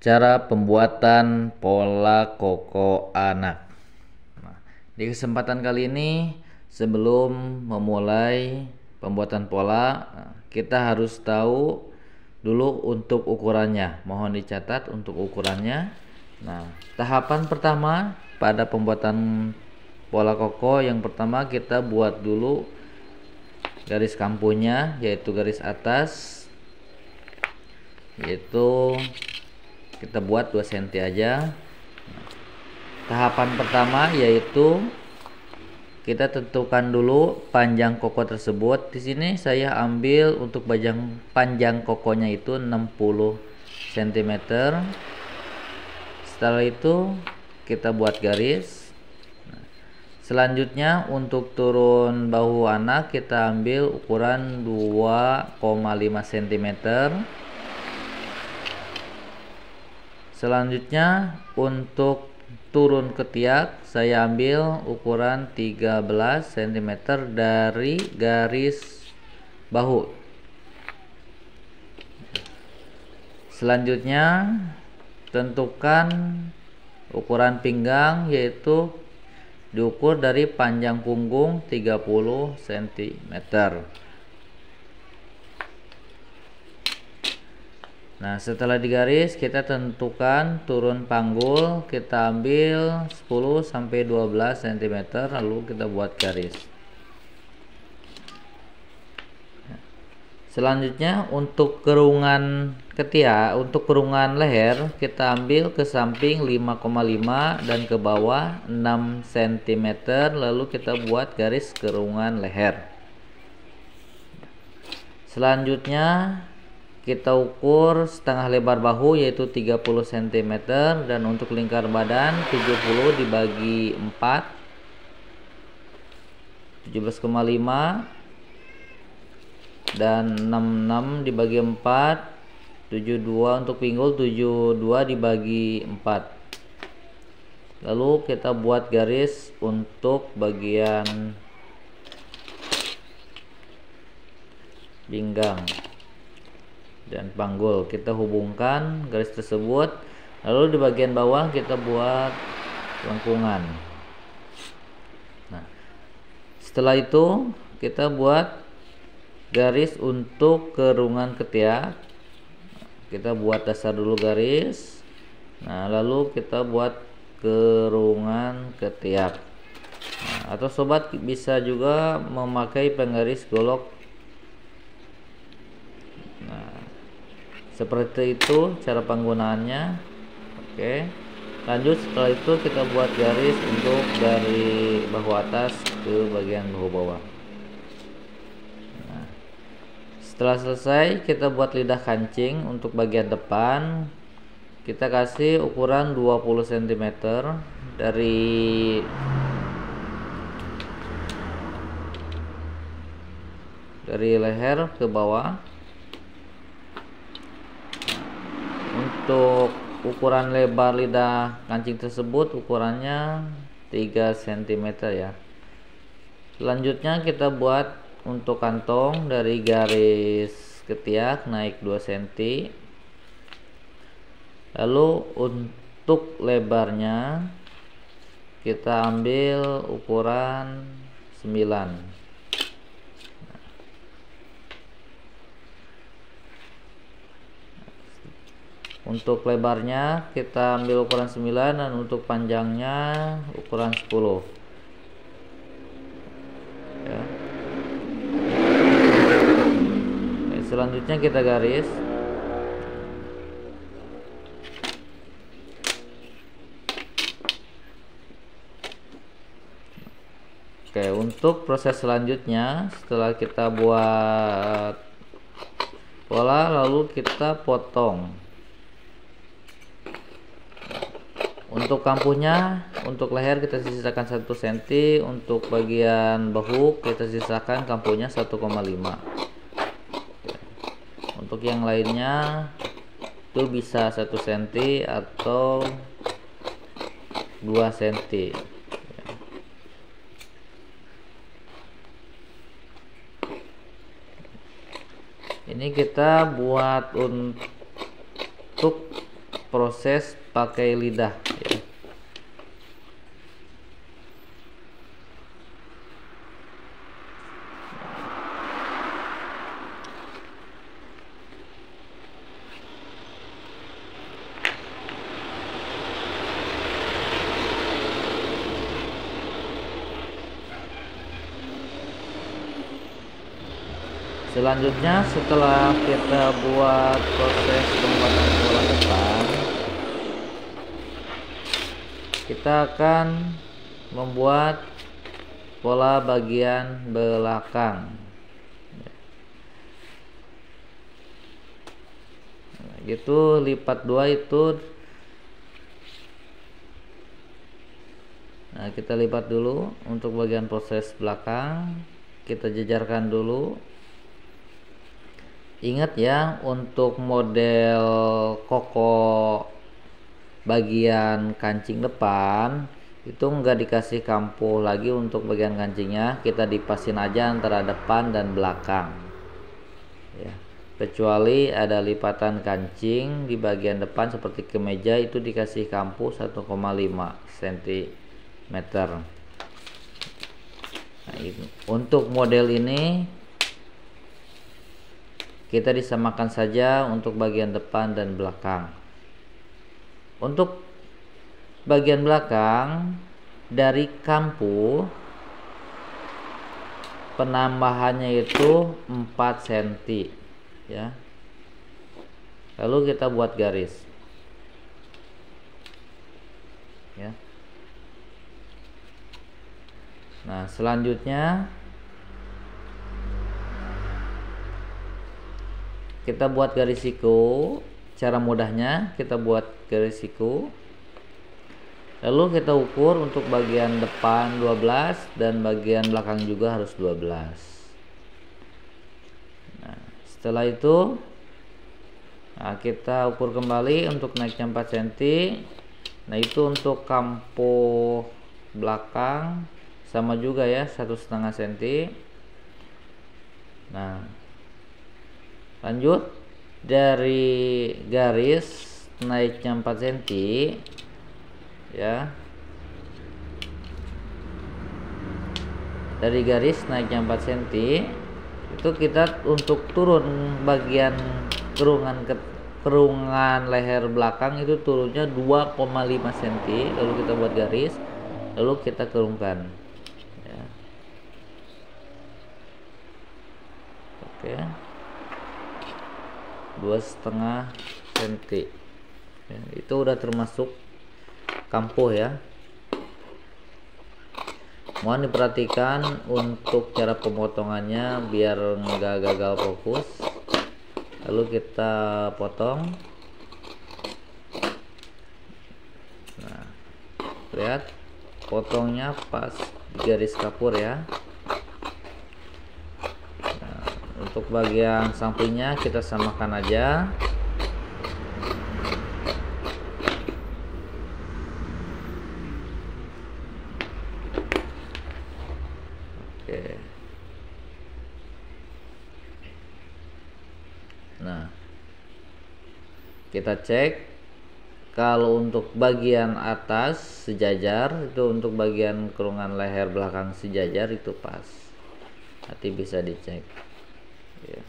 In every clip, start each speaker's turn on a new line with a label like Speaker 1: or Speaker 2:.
Speaker 1: Cara pembuatan pola koko anak. Nah, di kesempatan kali ini, sebelum memulai pembuatan pola, kita harus tahu dulu untuk ukurannya. Mohon dicatat untuk ukurannya. Nah, tahapan pertama pada pembuatan pola koko, yang pertama kita buat dulu garis kampunya, yaitu garis atas, yaitu kita buat 2 cm aja. Tahapan pertama yaitu kita tentukan dulu panjang koko tersebut. Di sini saya ambil untuk panjang kokonya itu 60 cm. Setelah itu kita buat garis. Selanjutnya untuk turun bahu anak kita ambil ukuran 2,5 cm. Selanjutnya untuk turun ketiak saya ambil ukuran 13 cm dari garis bahu. Selanjutnya tentukan ukuran pinggang, yaitu diukur dari panjang punggung 30 cm. Nah, setelah digaris kita tentukan turun panggul, kita ambil 10-12 cm, lalu kita buat garis. Selanjutnya untuk kerungan ketiak, untuk kerungan leher kita ambil ke samping 5,5 dan ke bawah 6 cm, lalu kita buat garis kerungan leher. Selanjutnya kita ukur setengah lebar bahu, yaitu 30 cm, dan untuk lingkar badan 70 dibagi 4, 17,5, dan 66 dibagi 4, 72. Untuk pinggul 72 dibagi 4. Lalu kita buat garis untuk bagian pinggang dan panggul. Kita hubungkan garis tersebut, lalu di bagian bawah kita buat lengkungan. Nah, setelah itu kita buat garis untuk kerungan ketiak. Kita buat dasar dulu garis. Nah, lalu kita buat kerungan ketiak. Nah, atau sobat bisa juga memakai penggaris golok. Seperti itu cara penggunaannya. Oke, lanjut. Setelah itu kita buat garis untuk dari bahu atas ke bagian bahu bawah. Nah, setelah selesai kita buat lidah kancing. Untuk bagian depan kita kasih ukuran 20 cm dari leher ke bawah. Untuk ukuran lebar lidah kancing tersebut ukurannya 3 cm ya. Selanjutnya kita buat untuk kantong dari garis ketiak naik 2 cm. Lalu untuk lebarnya kita ambil ukuran 9. Untuk lebarnya kita ambil ukuran 9, dan untuk panjangnya ukuran 10 ya. Oke, selanjutnya kita garis. Oke, untuk proses selanjutnya setelah kita buat pola, lalu kita potong. Untuk kampuhnya, untuk leher kita sisakan 1 cm, untuk bagian bahu kita sisakan kampuhnya 1,5. Untuk yang lainnya itu bisa 1 cm atau 2 cm. Ini kita buat untuk proses pakai lidah ya. Selanjutnya setelah kita buat proses pembuatan pola depan, kita akan membuat pola bagian belakang. Nah, gitu lipat 2 itu. Nah, kita lipat dulu untuk bagian proses belakang, kita jejarkan dulu. Ingat ya, untuk model koko bagian kancing depan itu enggak dikasih kampuh lagi untuk bagian kancingnya, kita dipasin aja antara depan dan belakang ya. Kecuali ada lipatan kancing di bagian depan seperti kemeja, itu dikasih kampuh 1,5 cm. Nah, untuk model ini kita disamakan saja untuk bagian depan dan belakang. Untuk bagian belakang dari kampuh penambahannya itu 4 cm ya. Lalu kita buat garis ya. Nah, selanjutnya kita buat garis siku. Cara mudahnya kita buat garis siku, lalu kita ukur untuk bagian depan 12 dan bagian belakang juga harus 12. Nah, setelah itu kita ukur kembali untuk naiknya 4 cm. Nah, itu untuk kampuh belakang sama juga ya, 1,5 cm. Nah, lanjut dari garis naiknya 4 cm ya. Dari garis naiknya 4 cm itu kita untuk turun bagian kerungan leher belakang itu turunnya 2,5 cm. Lalu kita buat garis, lalu kita kerungkan ya. Oke, 2,5 cm ya, itu udah termasuk kampuh ya. Mohon diperhatikan untuk cara pemotongannya biar nggak gagal fokus. Lalu kita potong. Nah, lihat potongnya pas di garis kapur ya. Untuk bagian sampingnya kita samakan aja. Oke. Nah, kita cek kalau untuk bagian atas sejajar, itu untuk bagian kerungan leher belakang sejajar itu pas. Nanti bisa dicek ya.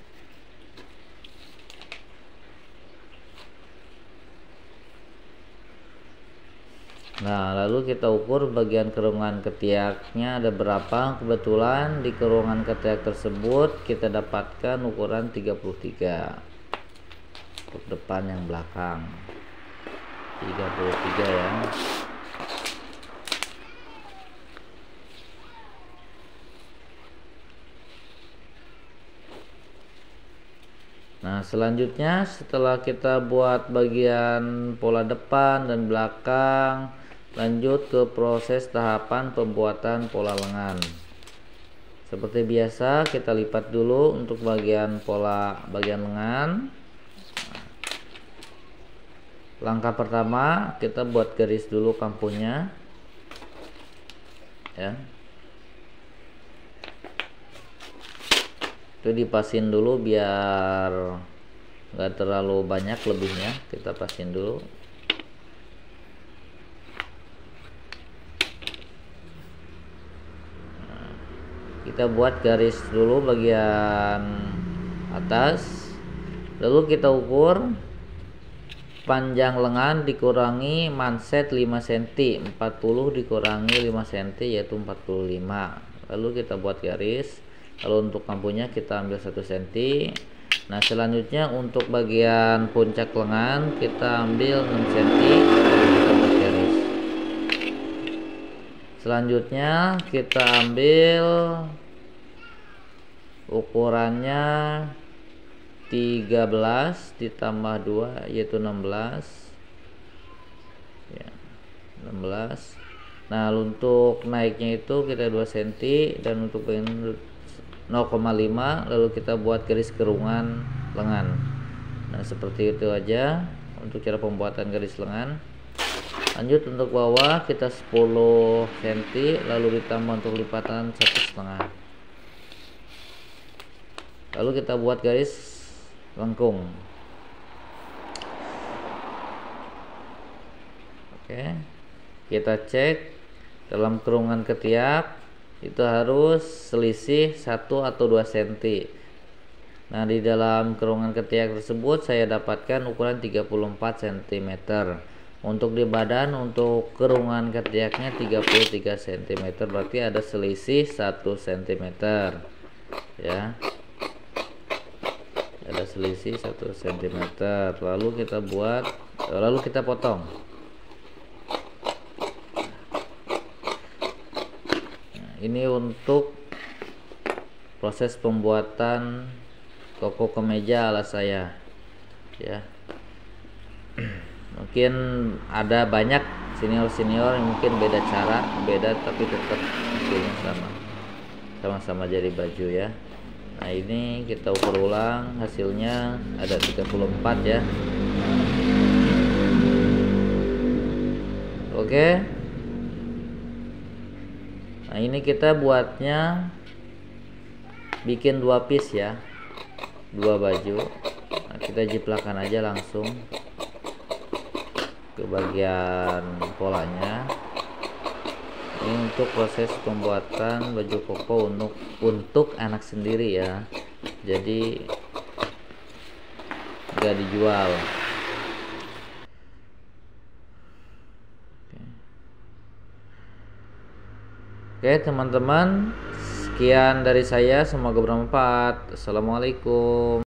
Speaker 1: Nah, lalu kita ukur bagian kerungan ketiaknya ada berapa. Kebetulan di kerungan ketiak tersebut kita dapatkan ukuran 33 untuk depan yang belakang, 33 ya. Nah, selanjutnya setelah kita buat bagian pola depan dan belakang, lanjut ke proses tahapan pembuatan pola lengan. Seperti biasa kita lipat dulu untuk bagian pola bagian lengan. Langkah pertama kita buat garis dulu kampuhnya ya. Itu dipasin dulu biar nggak terlalu banyak lebihnya, kita pasin dulu. kita buat garis dulu bagian atas, lalu kita ukur panjang lengan dikurangi manset 5 cm, 40 dikurangi 5 cm yaitu 45. Lalu kita buat garis, lalu untuk lampunya kita ambil 1 cm. Nah selanjutnya untuk bagian puncak lengan kita ambil 6 cm, lalu kita buat garis. Selanjutnya kita ambil ukurannya 13 ditambah 2 yaitu 16 ya, 16. Nah untuk naiknya itu kita 2 cm dan untuk bagian 0,5, lalu kita buat garis kerungan lengan. Nah seperti itu aja untuk cara pembuatan garis lengan. Lanjut untuk bawah kita 10 cm, lalu ditambah untuk lipatan 1,5, lalu kita buat garis lengkung. Oke, kita cek dalam kerungan ketiak itu harus selisih 1 atau 2 cm. Nah di dalam kerungan ketiak tersebut saya dapatkan ukuran 34 cm. Untuk di badan untuk kerungan ketiaknya 33 cm, berarti ada selisih 1 cm ya, ada selisih 1 cm. Lalu kita potong. Nah, ini untuk proses pembuatan koko kemeja ala saya ya. Mungkin ada banyak senior yang mungkin beda cara, tapi tetap hasilnya sama-sama jadi baju ya. Nah ini kita ukur ulang, hasilnya ada 34 ya. Oke. Nah ini kita buatnya bikin 2 piece ya, 2 baju. Nah, kita jiplakan aja langsung ke bagian polanya. Ini untuk proses pembuatan baju koko untuk anak sendiri ya, jadi nggak dijual. Oke teman-teman, sekian dari saya, semoga bermanfaat. Assalamualaikum.